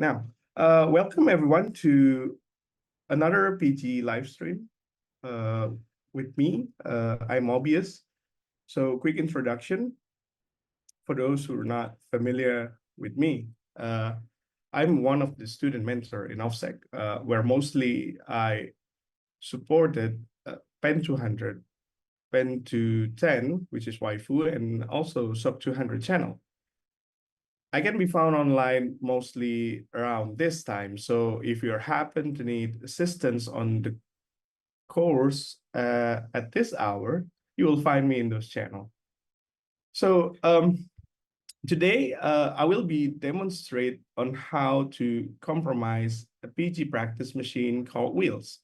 Now, welcome everyone to another PG live stream with me. I'm Mobius. So, quick introduction for those who are not familiar with me. I'm one of the student mentor in OffSec, where mostly I supported Pen 200, Pen 210, which is Waifu, and also Sub 200 channel. I can be found online mostly around this time. So if you happen to need assistance on the course at this hour, you will find me in those channels. So today I will be demonstrate on how to compromise a PG practice machine called Wheels.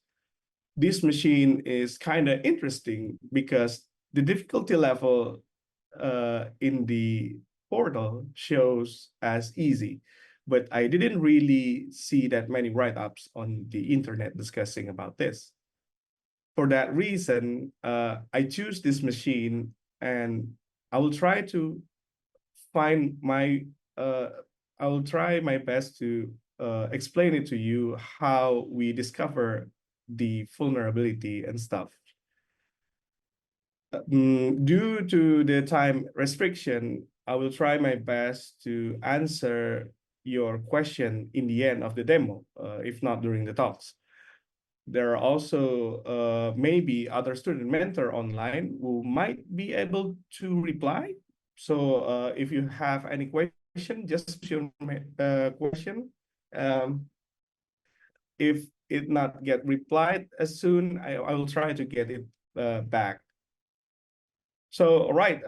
This machine is kind of interesting because the difficulty level in the portal shows as easy, but I didn't really see that many write-ups on the internet discussing about this. For that reason, I choose this machine and I will try to find my, I will try my best to explain it to you how we discover the vulnerability and stuff. Due to the time restriction, I will try my best to answer your question in the end of the demo, if not during the talks. There are also maybe other student mentor online who might be able to reply. So if you have any question, just show your question. If it not get replied as soon, I will try to get it back. So, all right,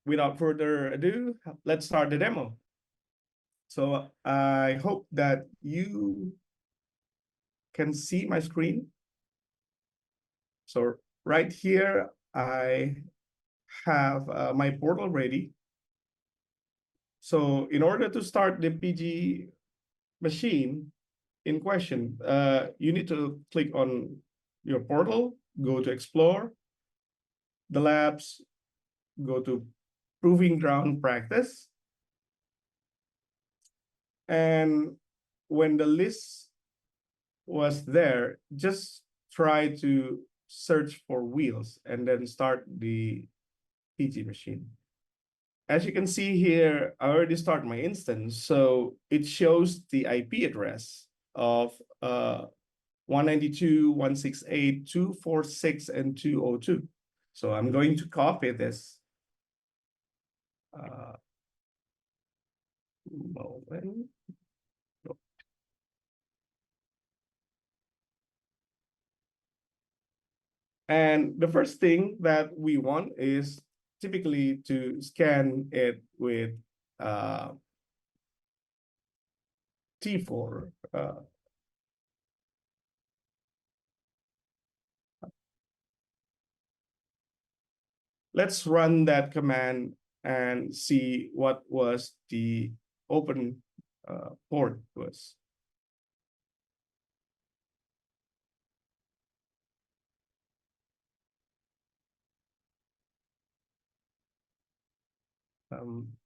without further ado, let's start the demo. So I hope that you can see my screen. So right here, I have my portal ready. So in order to start the PG machine in question, you need to click on your portal, go to Explore, the labs, go to Proving Ground Practice. And when the list was there, just try to search for Wheels and then start the PG machine. As you can see here, I already started my instance. So it shows the IP address of 192.168.246 and 202. So I'm going to copy this. Moment. And the first thing that we want is typically to scan it with T4. Let's run that command and see what was the open port was.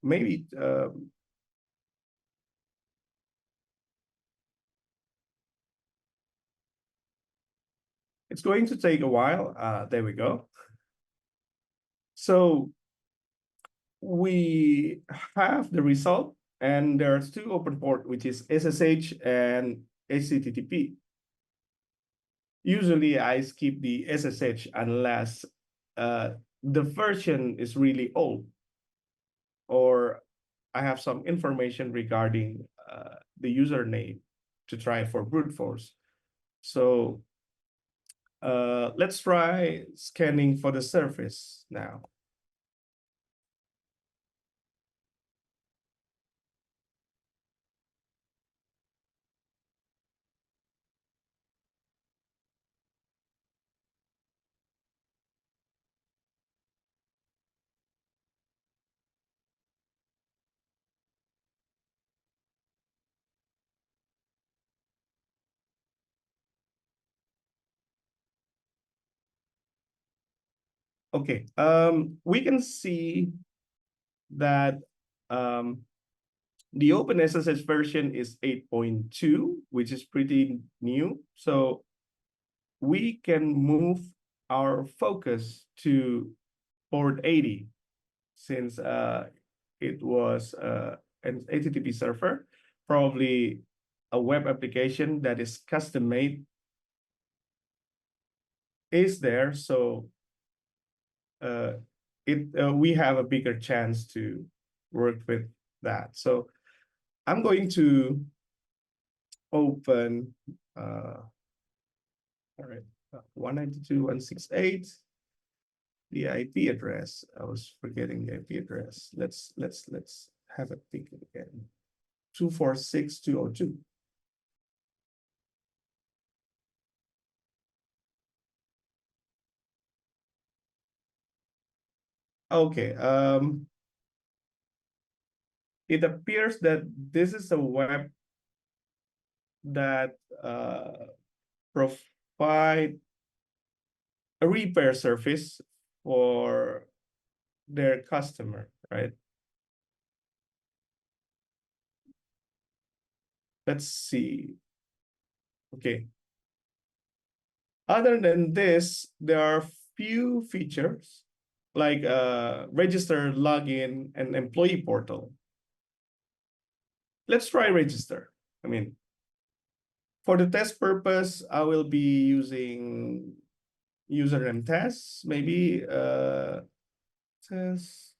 Maybe it's going to take a while. There we go. So we have the result, and there's two open port, which is SSH and HTTP. Usually I skip the SSH unless the version is really old or I have some information regarding the username to try for brute force. So let's try scanning for the surface now. Okay, we can see that The OpenSSH version is 8.2, which is pretty new. So we can move our focus to port 80 since it was an HTTP server, probably a web application that is custom made is there. So we have a bigger chance to work with that. So I'm going to open, all right, 192.168, the IP address. I was forgetting the IP address. Let's have a peek again. 246.202. Okay. It appears that this is a web that provide a repair service for their customer, right? Let's see. Okay. Other than this, there are few features like register, login, and employee portal. Let's try register. I mean, for the test purpose, I will be using username tests, maybe test.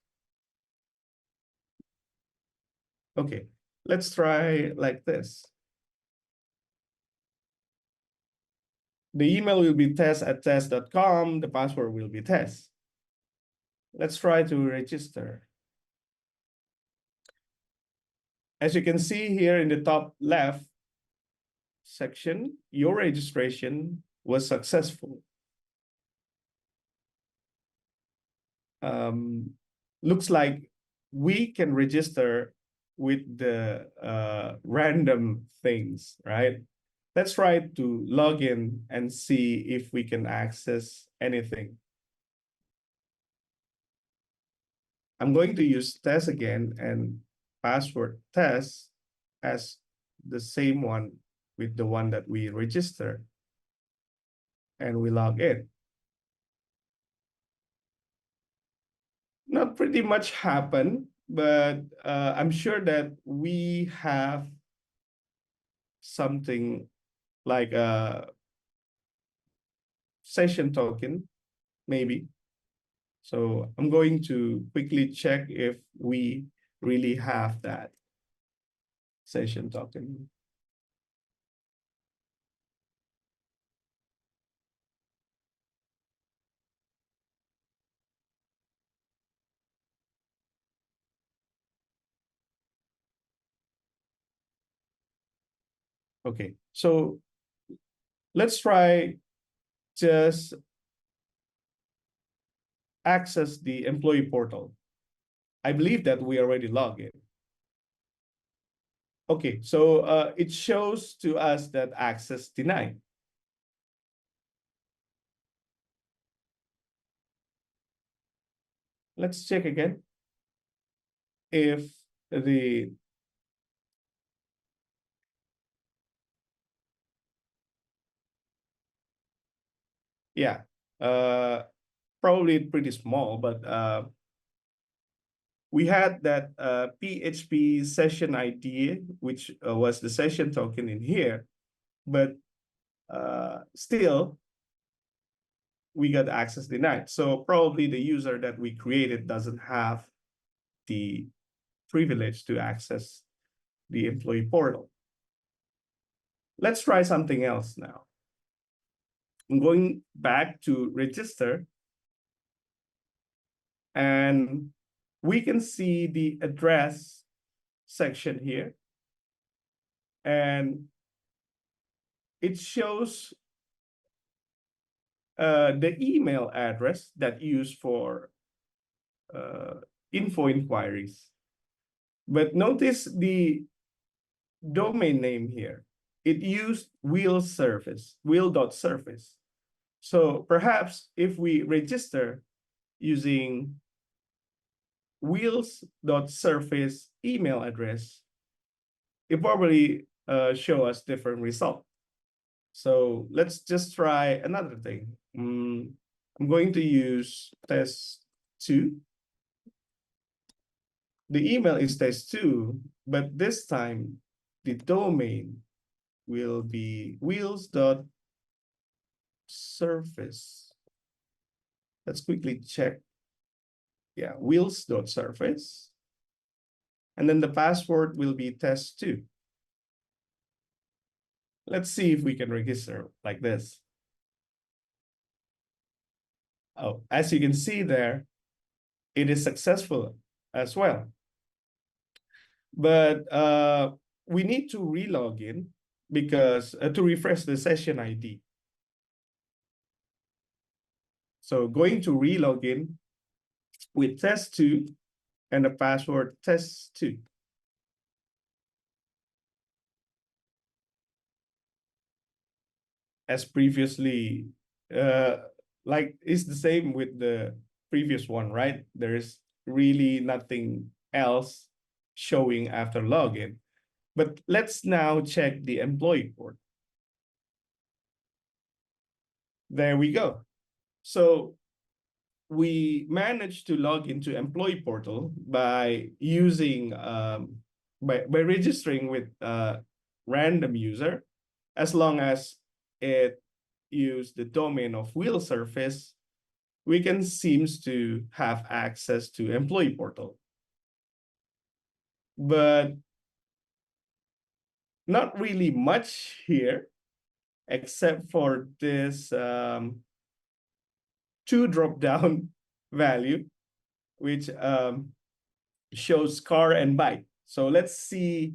Okay, let's try like this. The email will be test@test.com. The password will be test. Let's try to register. As you can see here in the top left section, your registration was successful. Looks like we can register with the random things, right? Let's try to log in and see if we can access anything. I'm going to use test again and password test as the same one with the one that we registered, and we log in. Not pretty much happened, but I'm sure that we have something like a session token, maybe. So I'm going to quickly check if we really have that session token. Okay, so let's try just access the employee portal. I believe that we already logged in. Okay, so it shows to us that access denied. Let's check again if the probably pretty small, but we had that PHP session ID, which was the session token in here, but still we got access denied. So probably the user that we created doesn't have the privilege to access the employee portal. Let's try something else now. I'm going back to register, and we can see the address section here, and it shows the email address that used for info inquiries. But notice the domain name here. It used wheel.surface. So perhaps if we register using wheels.surface email address, it probably show us different result. So let's just try another thing. I'm going to use test2. The email is test2, but this time the domain will be wheels.surface. Let's quickly check. Yeah, wheels.surface. And then the password will be test2. Let's see if we can register like this. Oh, as you can see there, it is successful as well. But we need to relog in because to refresh the session ID. So going to relog in with test2 and the password test2. As previously, like it's the same with the previous one, right? There's really nothing else showing after login. But let's now check the employee port. There we go. So we managed to log into employee portal by using by registering with random user, as long as it use the domain of wheel surface, we can seems to have access to employee portal. But not really much here, except for this two drop-down value, which shows car and bike. So let's see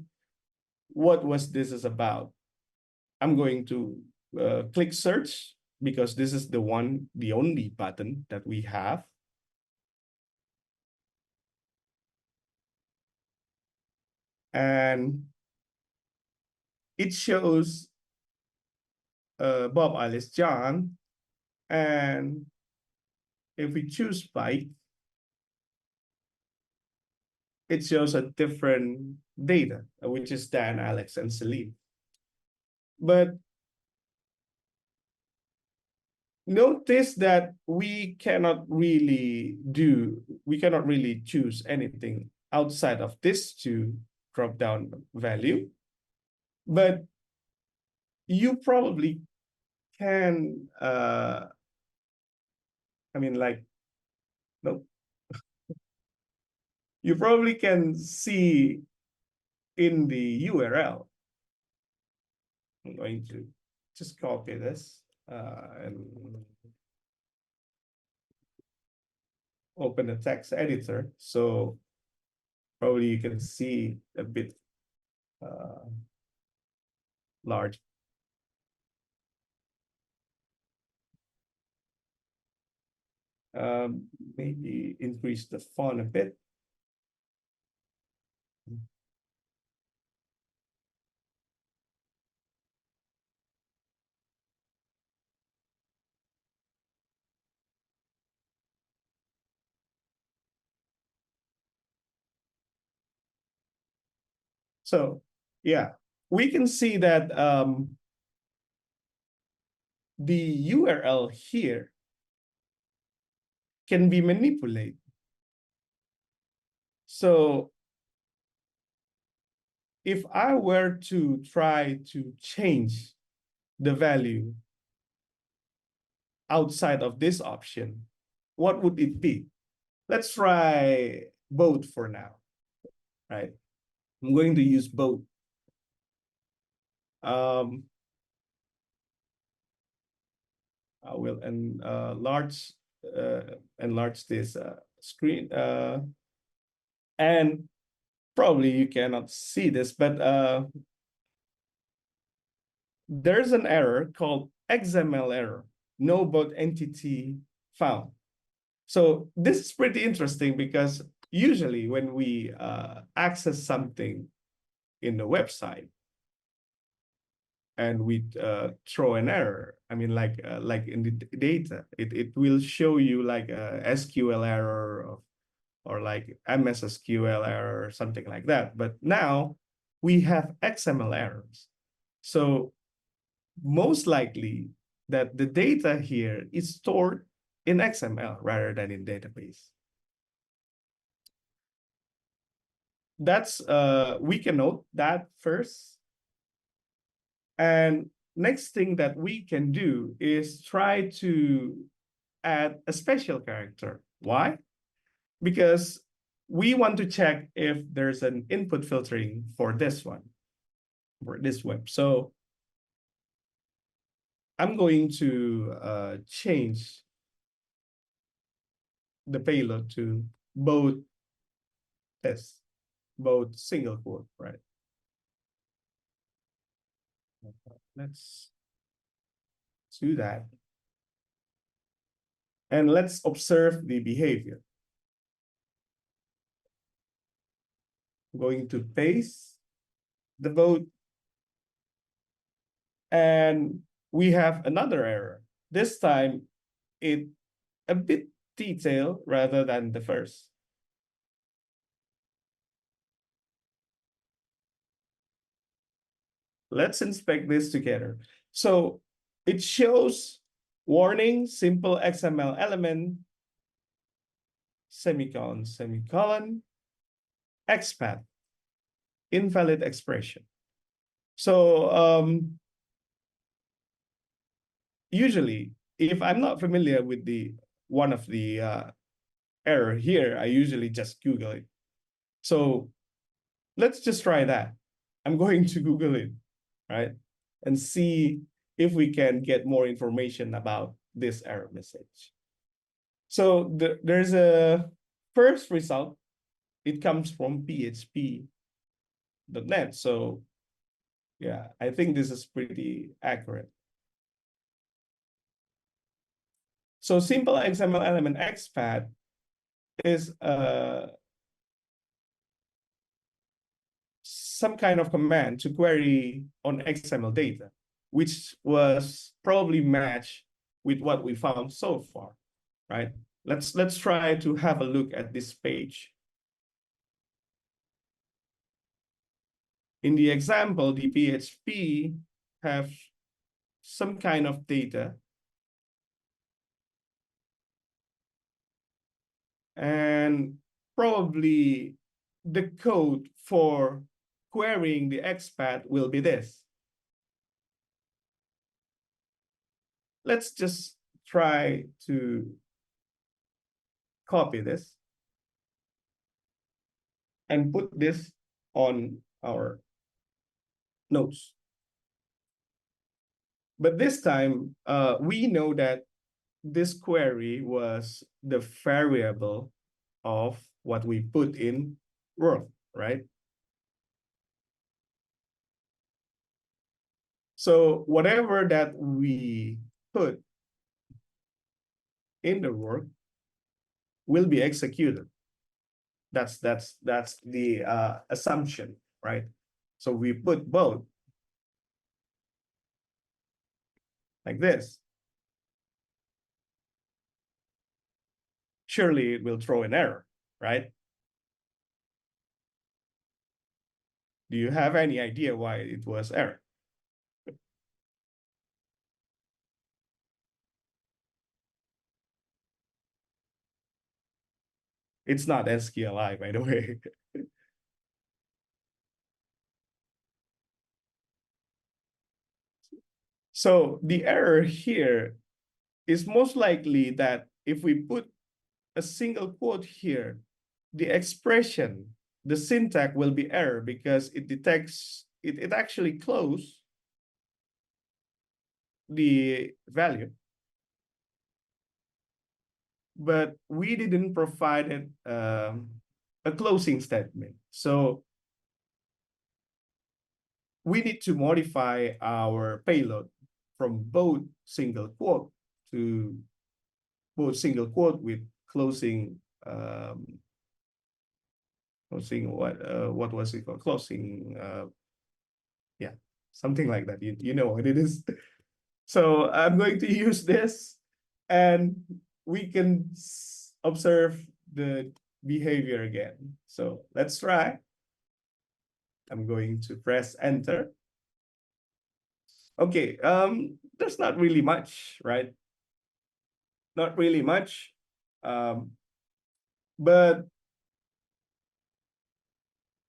what was this is about. I'm going to click search because this is the only button that we have. And it shows Bob, Alice, John. And if we choose bike, it shows a different data, which is Dan, Alex, and Celine. But notice that we cannot really choose anything outside of this two drop-down value. But you probably can, no, you probably can see in the URL. I'm going to just copy this and open the text editor. So probably you can see a bit large. Maybe increase the font a bit. So yeah, we can see that the URL here can be manipulated. So if I were to try to change the value outside of this option, what would it be? Let's try both for now, right? I'm going to use both. I will enlarge this screen. And probably you cannot see this, but there's an error called XML error, no bot entity found. So this is pretty interesting because usually when we access something in the website and we throw an error, I mean, like in the data, it will show you like a SQL error or like MS SQL error or something like that. But now we have XML errors. So most likely that the data here is stored in XML rather than in database. That's we can note that first. And next thing that we can do is try to add a special character. Why? Because we want to check if there's an input filtering for this one, for this web. So I'm going to change the payload to both this, both single quote, right? Let's do that. And let's observe the behavior. I'm going to paste the vote. And we have another error. This time, it a bit detailed rather than the first. Let's inspect this together. So it shows warning, simple XML element, semicolon, semicolon, XPath, invalid expression. So usually, if I'm not familiar with the one of the error here, I usually just Google it. So let's just try that. I'm going to Google it, right? And see if we can get more information about this error message. So there's a first result. It comes from php.net. So yeah, I think this is pretty accurate. So simple XML element XPath is some kind of command to query on XML data, which was probably matched with what we found so far, right? Let's try to have a look at this page. In the example, the PHP have some kind of data. And probably the code for querying the XPath will be this. Let's just try to copy this and put this on our notes. But this time, we know that this query was the variable of what we put in work, right? So whatever that we put in the work will be executed. That's the assumption, right? So we put both like this. Surely it will throw an error, right? Do you have any idea why it was error? It's not SQLi, by the way. So the error here is most likely that if we put a single quote here, the expression, the syntax will be error because it detects, it actually close the value, but we didn't provide it, a closing statement. So we need to modify our payload from both single quote to both single quote with closing, closing what was it called? Closing, yeah, something like that. You know what it is. So I'm going to use this, and we can observe the behavior again. So let's try. I'm going to press enter. Okay, there's not really much, right? Not really much. But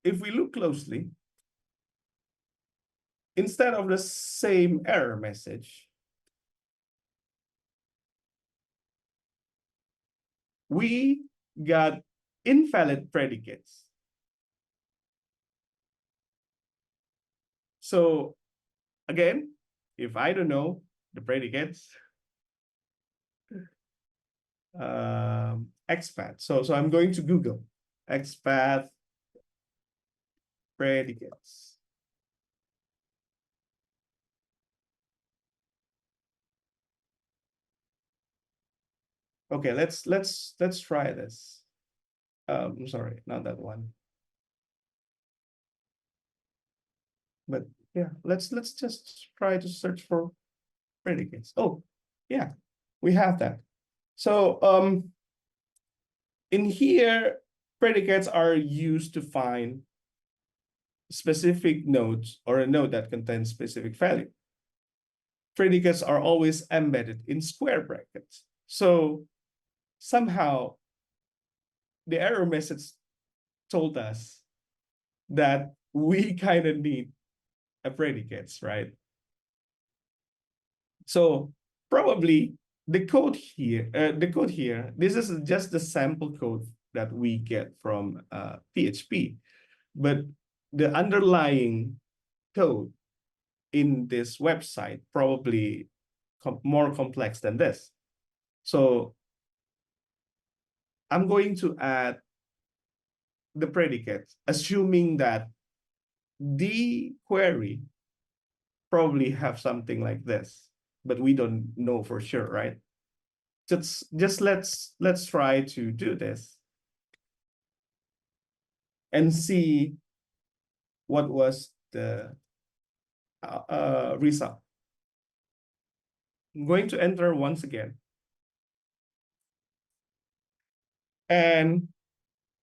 if we look closely, instead of the same error message, we got invalid predicates. So again, if I don't know the predicates, XPath. So I'm going to Google XPath predicates. Okay, let's try this. Sorry, not that one. But yeah, let's just try to search for predicates. Oh, yeah, we have that. So in here, predicates are used to find specific nodes or a node that contains specific value. Predicates are always embedded in square brackets. So somehow the error message told us that we kind of need a predicates, right? So probably the code here, this is just the sample code that we get from PHP, but the underlying code in this website probably more complex than this. So I'm going to add the predicates, assuming that the query probably have something like this, but we don't know for sure, right? Just let's try to do this and see what was the result. I'm going to enter once again. And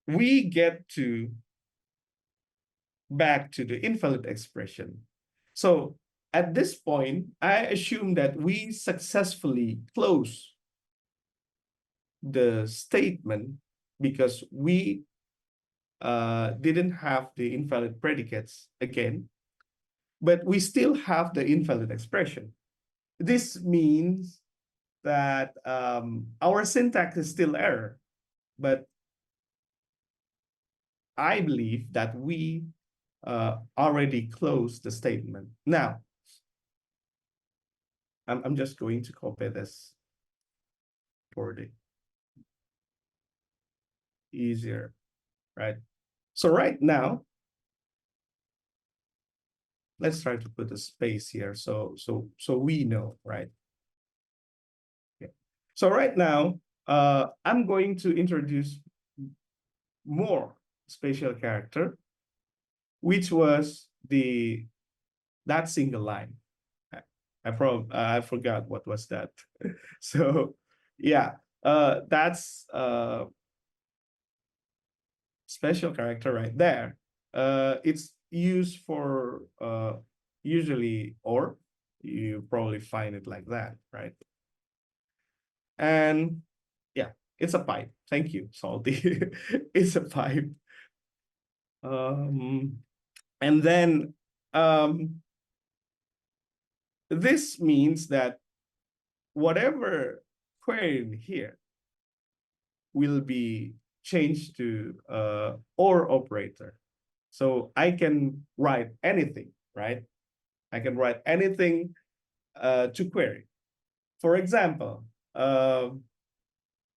we get to back to the invalid expression. So at this point, I assume that we successfully close the statement because we didn't have the invalid predicates again, but we still have the invalid expression. This means that our syntax is still error, but I believe that we already closed the statement. Now, I'm just going to copy this for the easier, right? So right now, let's try to put a space here so we know, right? Okay. So right now, I'm going to introduce more spatial character, which was that single line. I forgot what was that. So yeah, that's special character right there. It's used for usually or you probably find it like that, right? And yeah, it's a pipe. Thank you, Salty. It's a pipe. And then this means that whatever query here will be changed to or operator. So I can write anything, right? I can write anything to query. For example,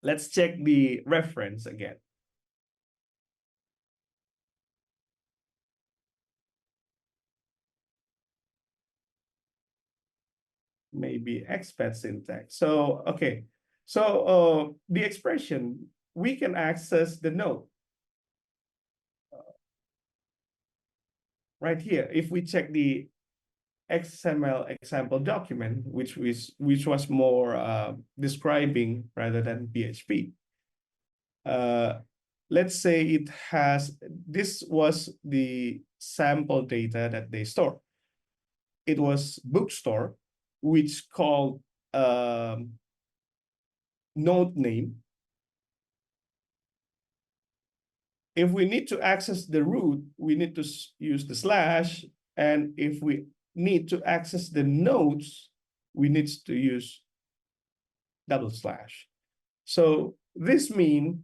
let's check the reference again. Maybe XPath syntax. So, okay. So the expression, we can access the node right here. If we check the XML example document, which was more describing rather than PHP. Let's say it has, this was the sample data that they store. It was bookstore, which called node name. If we need to access the root, we need to use the slash. And if we need to access the nodes, we need to use double slash. So this means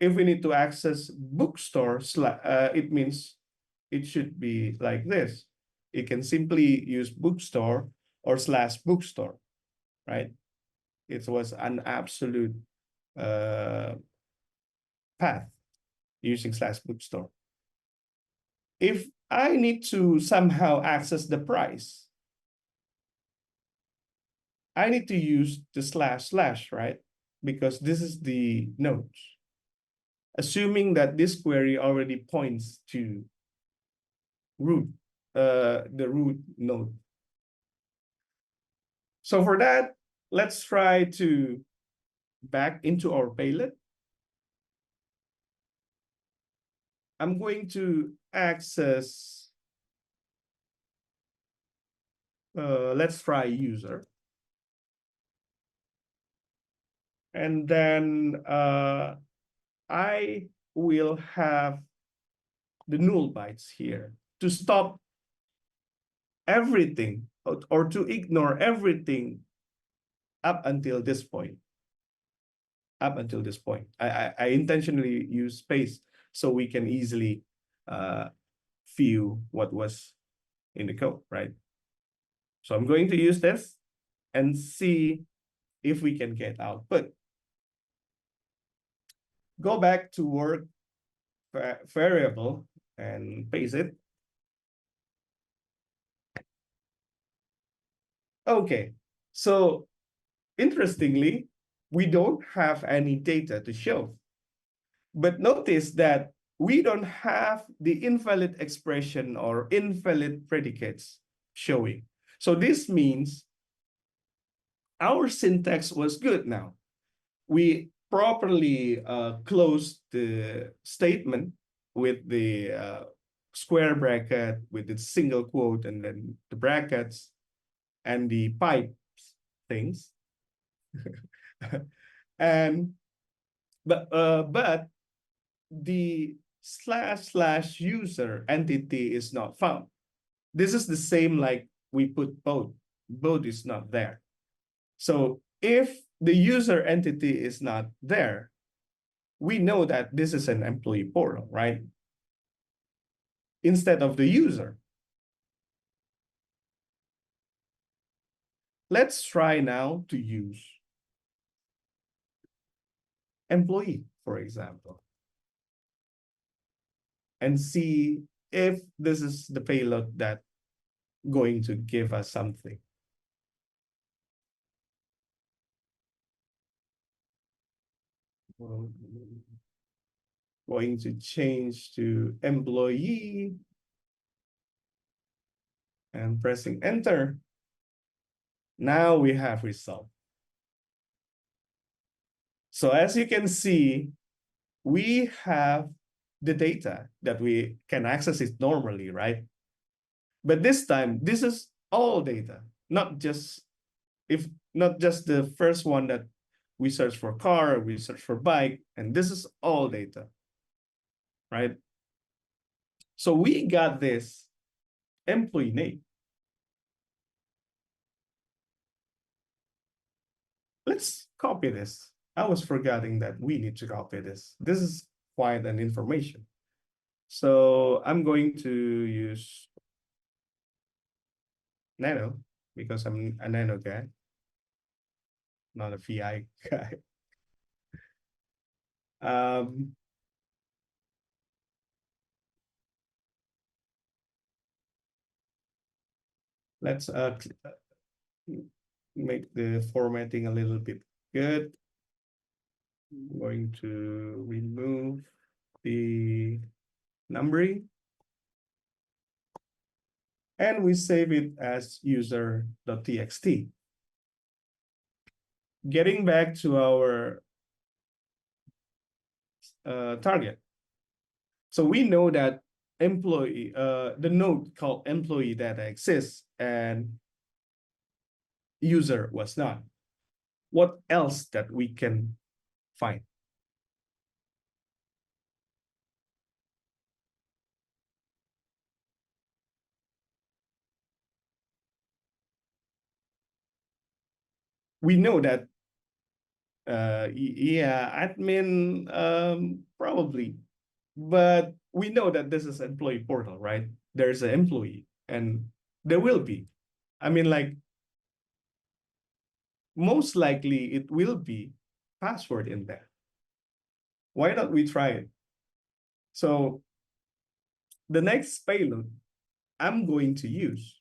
if we need to access bookstore, it means it should be like this. You can simply use bookstore or slash bookstore, right? It was an absolute path using slash bookstore. If I need to somehow access the price, I need to use the slash slash, right? Because this is the nodes. Assuming that this query already points to root, the root node. So for that, let's try to back into our payload. I'm going to access, let's try user. And then I will have the null bytes here to stop everything or to ignore everything up until this point. Up until this point. I intentionally use space so we can easily view what was in the code, right? So I'm going to use this and see if we can get output. Go back to work variable and paste it. Okay, so interestingly, we don't have any data to show. But notice that we don't have the invalid expression or invalid predicates showing. So this means our syntax was good now. We properly closed the statement with the square bracket, with the single quote, and then the brackets and the pipe things. And but the slash user entity is not found. This is the same like we put both. Both is not there. So if the user entity is not there, we know that this is an employee portal, right? Instead of the user. Let's try now to use employee, for example, and see if this is the payload that going to give us something. Going to change to employee and pressing enter. Now we have result. So as you can see, we have the data that we can access it normally, right? But this time, this is all data, not just the first one that we search for car, we search for bike, and this is all data, right? So we got this employee name. Let's copy this. I was forgetting that we need to copy this. This is quite an information. So I'm going to use Nano because I'm a Nano guy, not a VI guy. Let's make the formatting a little bit good. I'm going to remove the numbering. And we save it as user.txt. Getting back to our target. So we know that employee, the node called employee data exists and user was not. What else that we can find? We know that yeah, admin probably, but we know that this is employee portal, right? There's an employee and there will be. I mean, like most likely it will be password in there. Why not we try it? So the next payload I'm going to use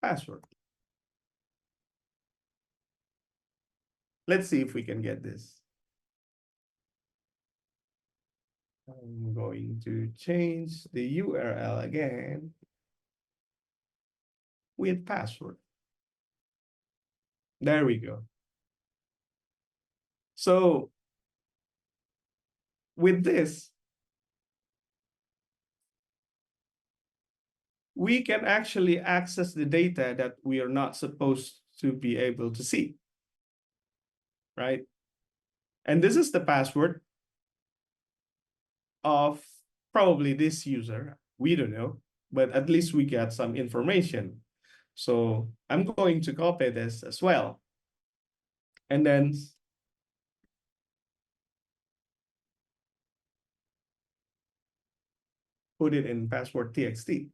password. Let's see if we can get this. I'm going to change the URL again with password. There we go. So with this, we can actually access the data that we are not supposed to be able to see, right? And this is the password of probably this user. We don't know, but at least we get some information. So I'm going to copy this as well. And then put it in password txt.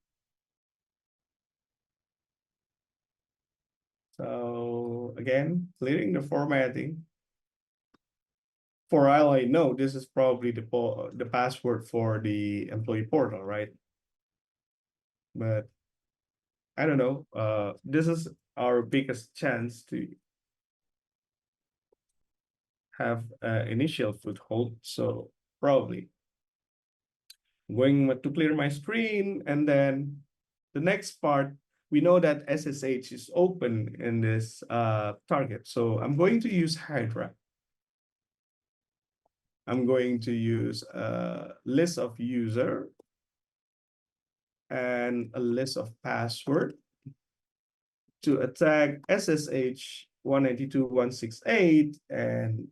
So again, clearing the formatting. For all I know, this is probably the password for the employee portal, right? But I don't know. This is our biggest chance to have an initial foothold. So probably I'm going to clear my screen, and then the next part, we know that SSH is open in this target. So I'm going to use Hydra. I'm going to use a list of user and a list of password to attack SSH 192.168, and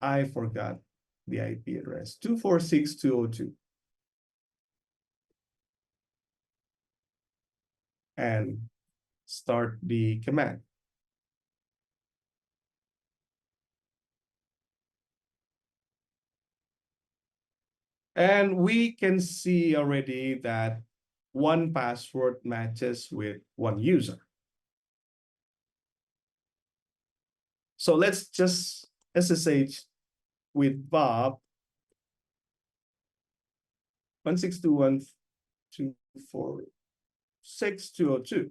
I forgot the IP address 246.202. And start the command. And we can see already that one password matches with one user. So let's just SSH with Bob 162.124.6.202.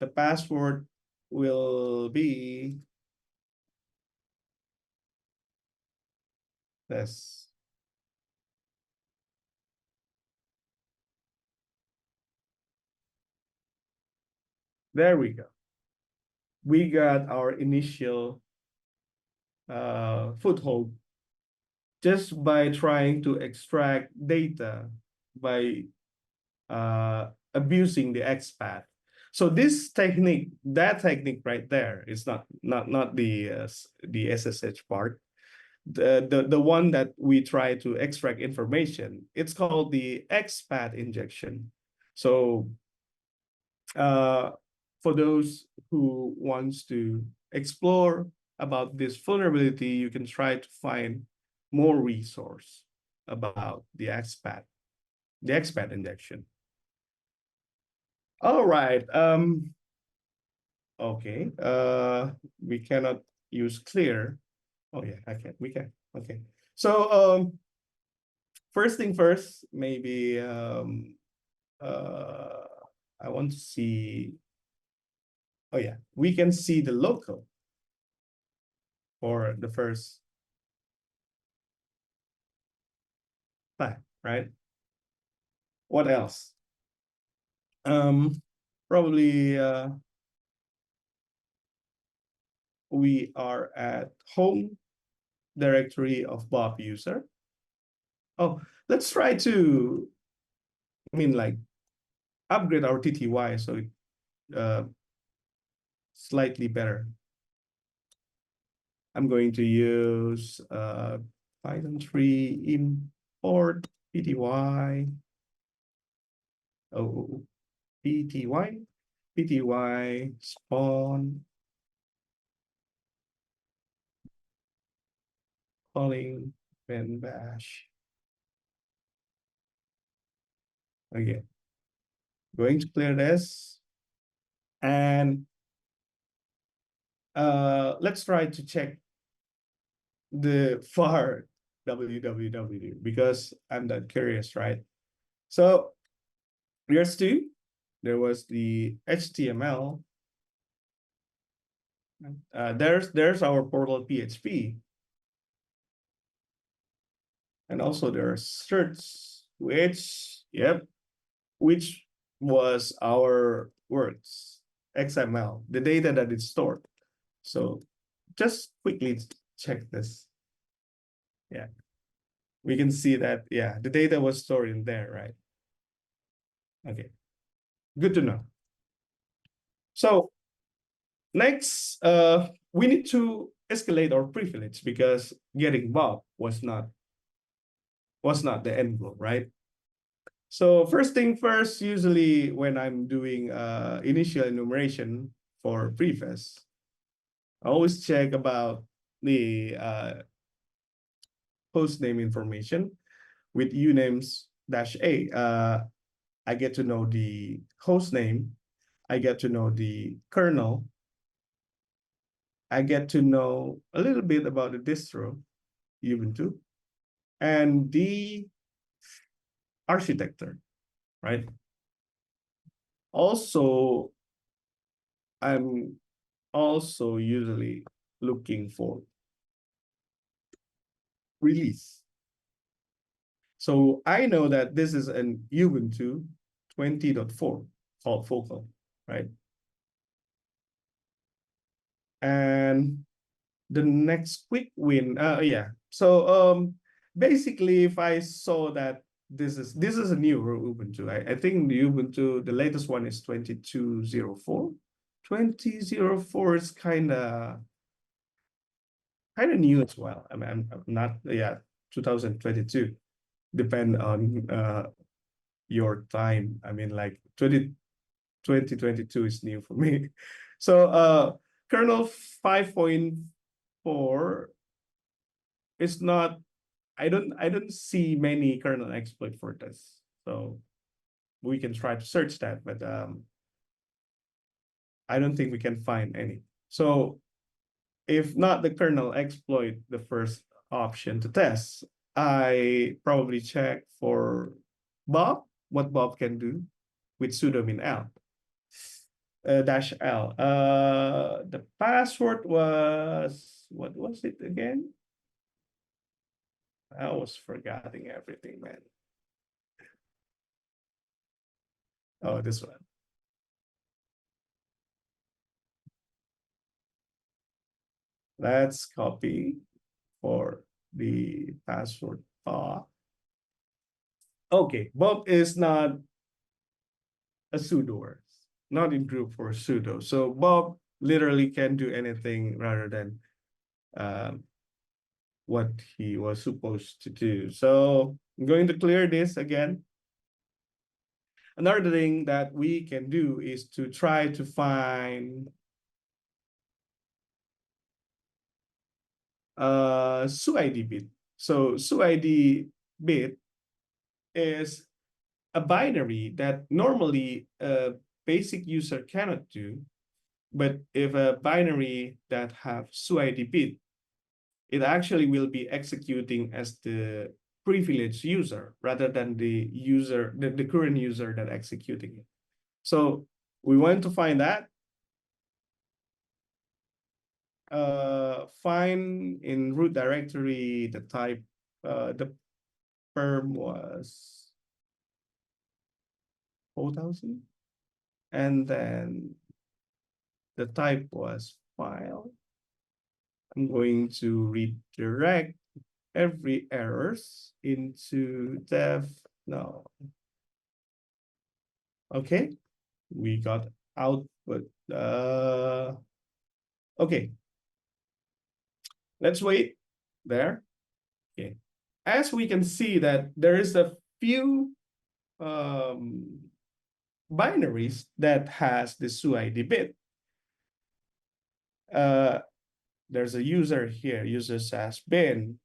The password will be this. There we go. We got our initial foothold just by trying to extract data by abusing the XPath. So this technique, that technique right there, is not the SSH part. The one that we try to extract information, it's called the XPath injection. So for those who wants to explore about this vulnerability, you can try to find more resource about the XPath injection. All right. Okay. We cannot use clear. Oh yeah, I can. We can. Okay. So first thing first, maybe I want to see. Oh yeah, we can see the local for the first time, right? What else? Probably we are at home directory of Bob user. Oh, let's try to, like upgrade our TTY so it slightly better. I'm going to use Python 3 import PTY. Oh, PTY spawn calling ben bash. Okay, going to clear this. And let's try to check the var www because I'm that curious, right? So here's two. There was the HTML. There's our portal PHP. And also there's certs, which was our words, XML, the data that is stored. So just quickly check this. Yeah, we can see that, yeah, the data was stored in there, right? Okay, good to know. So next, we need to escalate our privilege because getting Bob was not the end goal, right? So first thing first, usually when I'm doing initial enumeration for prefs, I always check about the host name information with unames -a. I get to know the host name. I get to know the kernel. I get to know a little bit about the distro, Ubuntu, and the architecture, right? Also, I'm also usually looking for release. So I know that this is an Ubuntu 20.4 called Focal, right? And the next quick win, yeah. So basically, if I saw that this is a new Ubuntu, I think the Ubuntu, the latest one is 22.04. 20.04 is kind of new as well. I mean, I'm not, yeah, 2022. Depend on your time. I mean, like 2022 is new for me. So kernel 5.4 is not, I don't see many kernel exploit for this. So we can try to search that, but I don't think we can find any. So if not the kernel exploit, the first option to test, I probably check for Bob, what Bob can do with sudo min -l. -l. The password was, what was it again? I was forgetting everything, man. Oh, this one. Let's copy for the password. Okay, Bob is not a sudo word, not in group for sudo. So Bob literally can do anything rather than what he was supposed to do. So I'm going to clear this again. Another thing that we can do is to try to find SUID bit. So SUID bit is a binary that normally a basic user cannot do. But if a binary that have SUID bit, it actually will be executing as the privileged user rather than the user, the current user that executing it. So we want to find that. Find in root directory the type, the perm was 4,000. And then the type was file. I'm going to redirect every errors into dev. No. Okay, we got output. Okay, let's wait there. Okay, as we can see that there is a few binaries that has the SUID bit. There's a user here. User says bin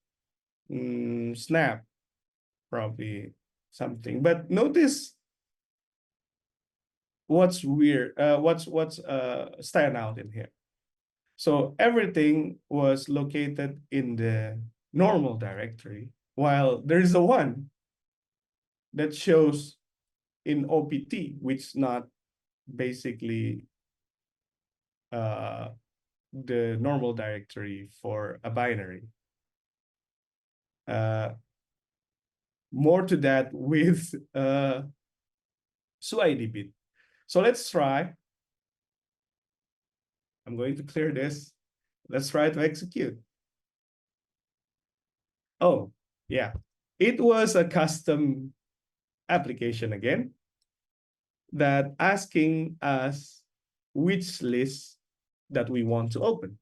snap, probably something. But notice what's weird. What's stand out in here. So everything was located in the normal directory, while there's a one that shows in OPT, which not basically the normal directory for a binary. More to that with SUID bit. So let's try. I'm going to clear this. Let's try to execute. Oh, yeah. It was a custom application again that asking us which list that we want to open.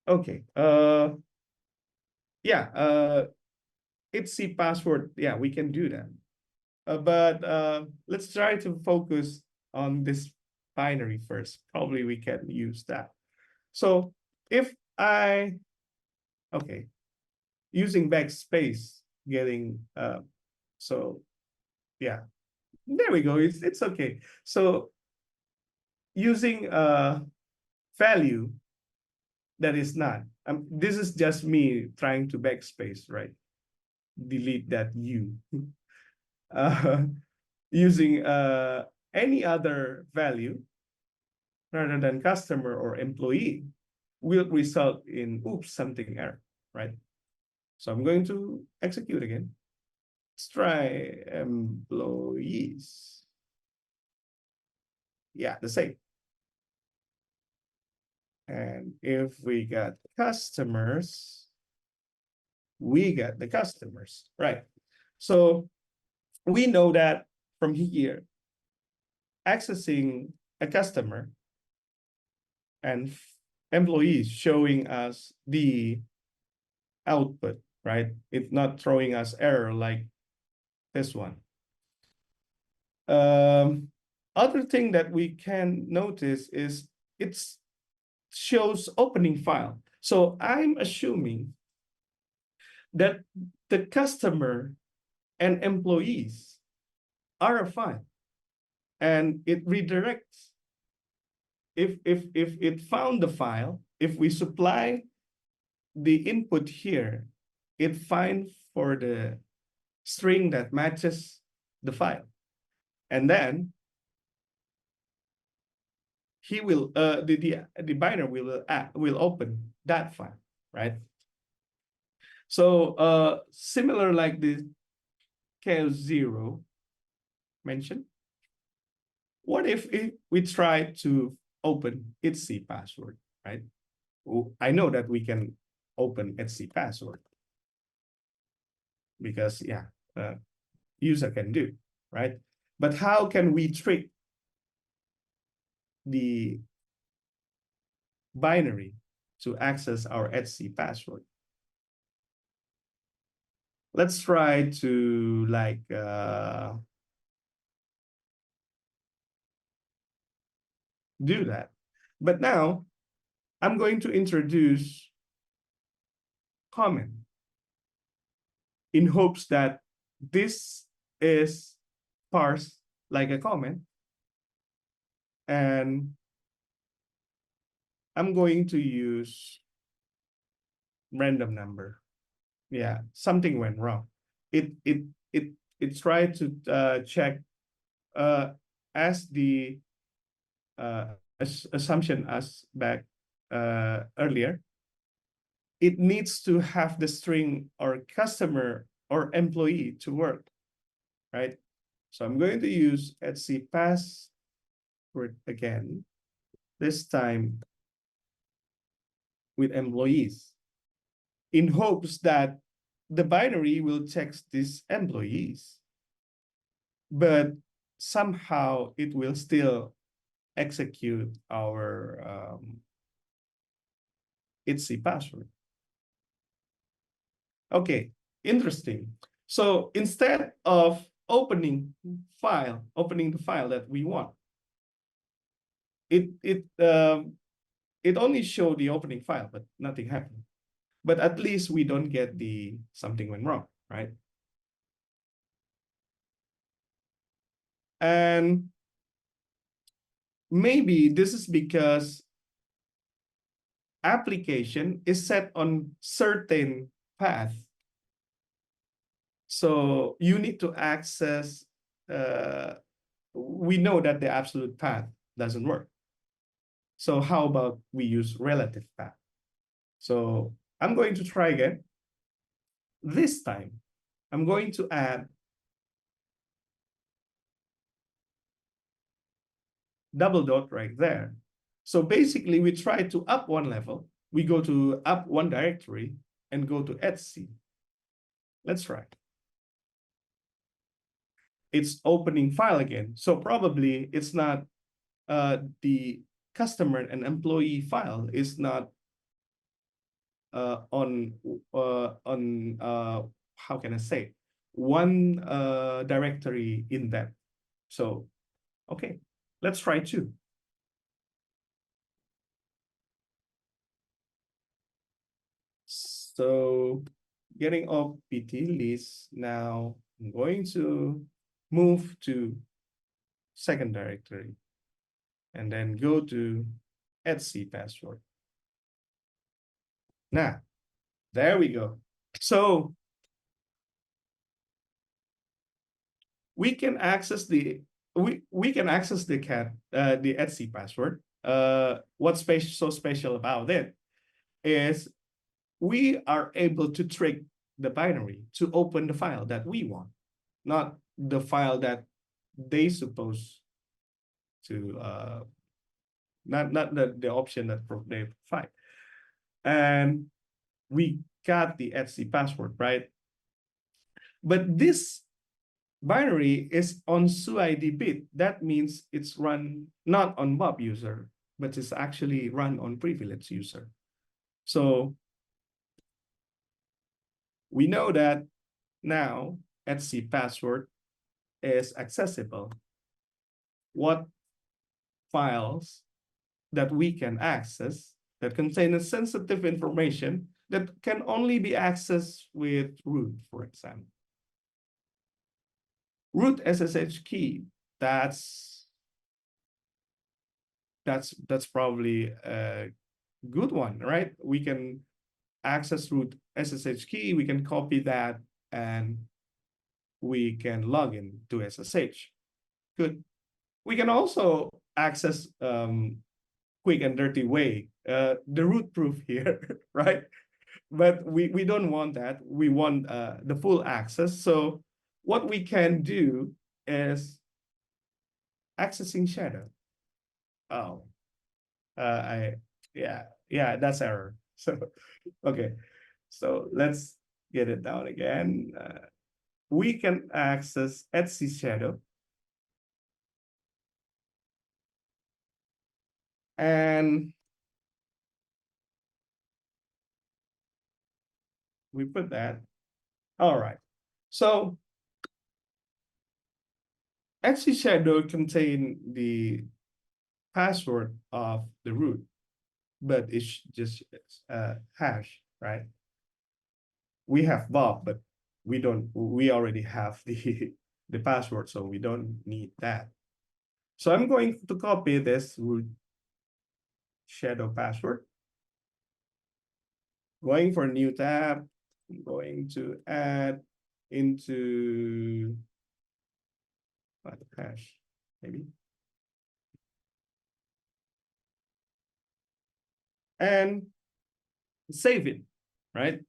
Okay. Yeah. It's C password. Yeah, we can do that. But let's try to focus on this binary first. Probably we can use that. So if okay, using backspace, getting, so yeah, there we go. It's okay. So using value that is not, this is just me trying to backspace, right? Delete that U. Using any other value rather than customer or employee will result in, oops, something error, right? So I'm going to execute again. Let's try employees. Yeah, the same. And if we got customers, we get the customers, right? So we know that from here, accessing a customer and employees showing us the output, right? It's not throwing us error like this one. Other thing that we can notice is it shows opening file. So I'm assuming that the customer and employees are a file, and it redirects. If it found the file, if we supply the input here, it finds for the string that matches the file, and then he will the binary will open that file, right? So similar like the chaos zero mentioned. What if we try to open its C password, right? I know that we can open its C password because yeah, user can do, right? But how can we trick the binary to access our etc password? Let's try to like do that. But now I'm going to introduce comment in hopes that this is parsed like a comment, and I'm going to use random number. Yeah, something went wrong. It tried to check as the assumption as back earlier. It needs to have the string or customer or employee to work, right? So I'm going to use etc password again. This time with employees in hopes that the binary will check these employees, but somehow it will still execute our ITSI password. Okay, interesting. So instead of opening the file that we want, it only showed the opening file, but nothing happened. But at least we don't get the something went wrong, right? And maybe this is because application is set on certain path. So you need to access, we know that the absolute path doesn't work. So how about we use relative path? So I'm going to try again. This time, I'm going to add double dot right there. So basically, we try to up one level. We go to up one directory and go to etc. Let's try. It's opening file again. So probably it's not the customer and employee file is not on how can I say, one directory in that. So okay, let's try two. So getting off PT list, now I'm going to move to second directory and then go to etc password. Now, there we go. So we can access the the etc password. What's so special about it is we are able to trick the binary to open the file that we want, not the file that they supposed to not the option that they provide. And we got the etc password, right? But this binary is on suid bit. That means it's run not on Bob user, but it's actually run on privileged user. So we know that now etc password is accessible. What files that we can access that contain sensitive information that can only be accessed with root, for example. Root SSH key, that's probably a good one, right? We can access root SSH key, we can copy that, and we can log in to SSH. Good. We can also access quick and dirty way, the root proof here, right? But we don't want that. We want the full access. So what we can do is accessing shadow. Oh, yeah, that's error. So, okay. So let's get it down again. We can access etc shadow. And we put that. All right. So etc shadow contain the password of the root, but it's just hash, right? We have Bob, but we already have the password, so we don't need that. So I'm going to copy this root shadow password. Going for a new tab, I'm going to add into hash, maybe. And save it, right?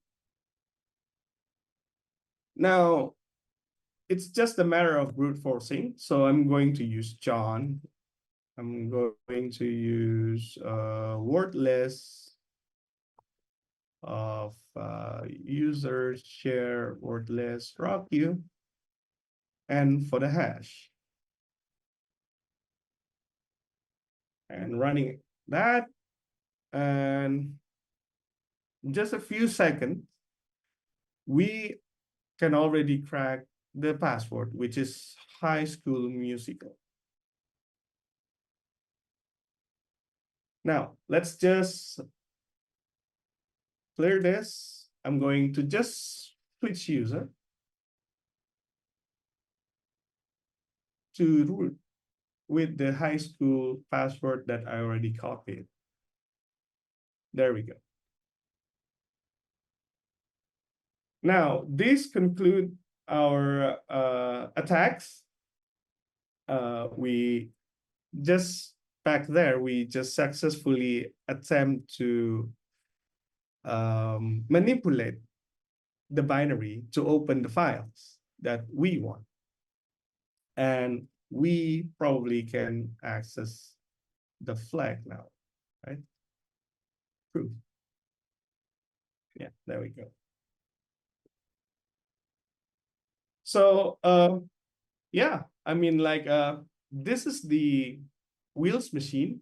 Now, it's just a matter of brute forcing. So I'm going to use John. I'm going to use wordless of user share wordless raw queue, and for the hash. And running that, and just a few seconds, we can already crack the password, which is High School Musical. Now, let's just clear this. I'm going to just switch user to root with the high school password that I already copied. There we go. Now, this conclude our attacks. We just back there, we just successfully attempt to manipulate the binary to open the files that we want. And we probably can access the flag now, right? Proof. Yeah, there we go. So yeah, I mean, like this is the wheels machine.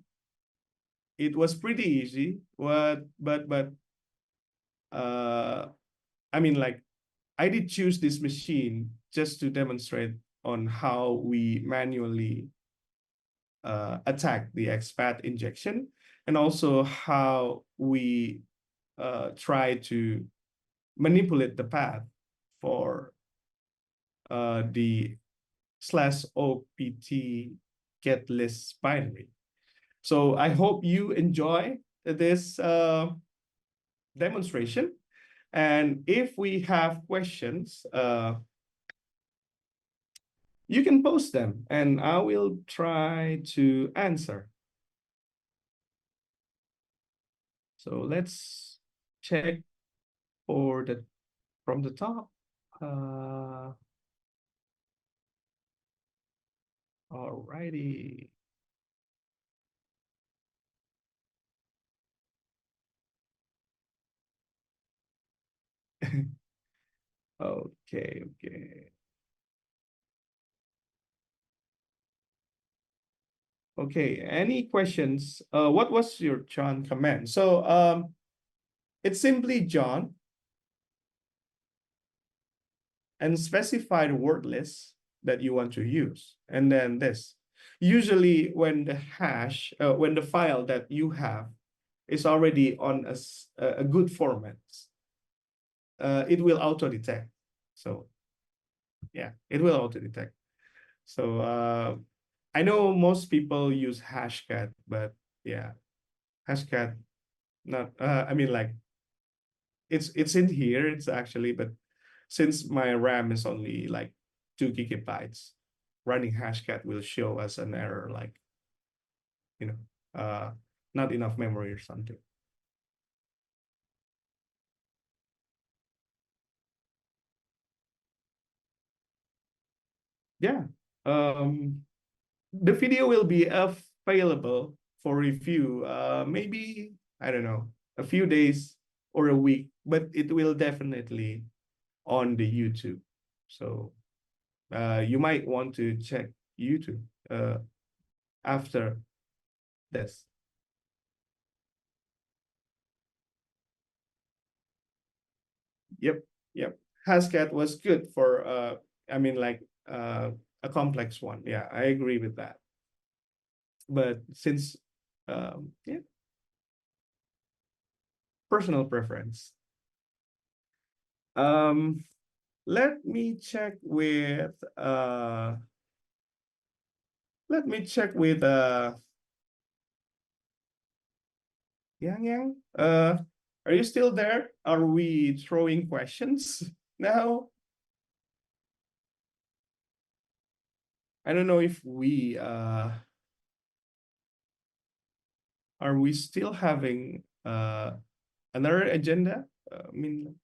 It was pretty easy, but I mean, like I did choose this machine just to demonstrate on how we manually attack the XPath injection, and also how we try to manipulate the path for the /opt get list binary. So I hope you enjoy this demonstration. And if we have questions, you can post them and I will try to answer. So let's check for the from the top. Alrighty. Okay. Okay, any questions? What was your John command? So it's simply John and specify the word list that you want to use. And then this. Usually when the hash, when the file that you have is already on a good format, it will auto-detect. So yeah, it will auto-detect. So I know most people use hashcat, but yeah, hashcat not. I mean, like it's in here. It's actually, but since my RAM is only like 2 GB, running hashcat will show us an error, like you know, not enough memory or something. Yeah. The video will be available for review. Maybe I don't know, a few days or a week, but it will definitely on the YouTube. So you might want to check YouTube after this. Yep. Hascat was good for I mean, like a complex one. Yeah, I agree with that. But since yeah, personal preference. Um, let me check with Yang. Are you still there? Are we throwing questions now? I don't know if we are we still having another agenda? I mean,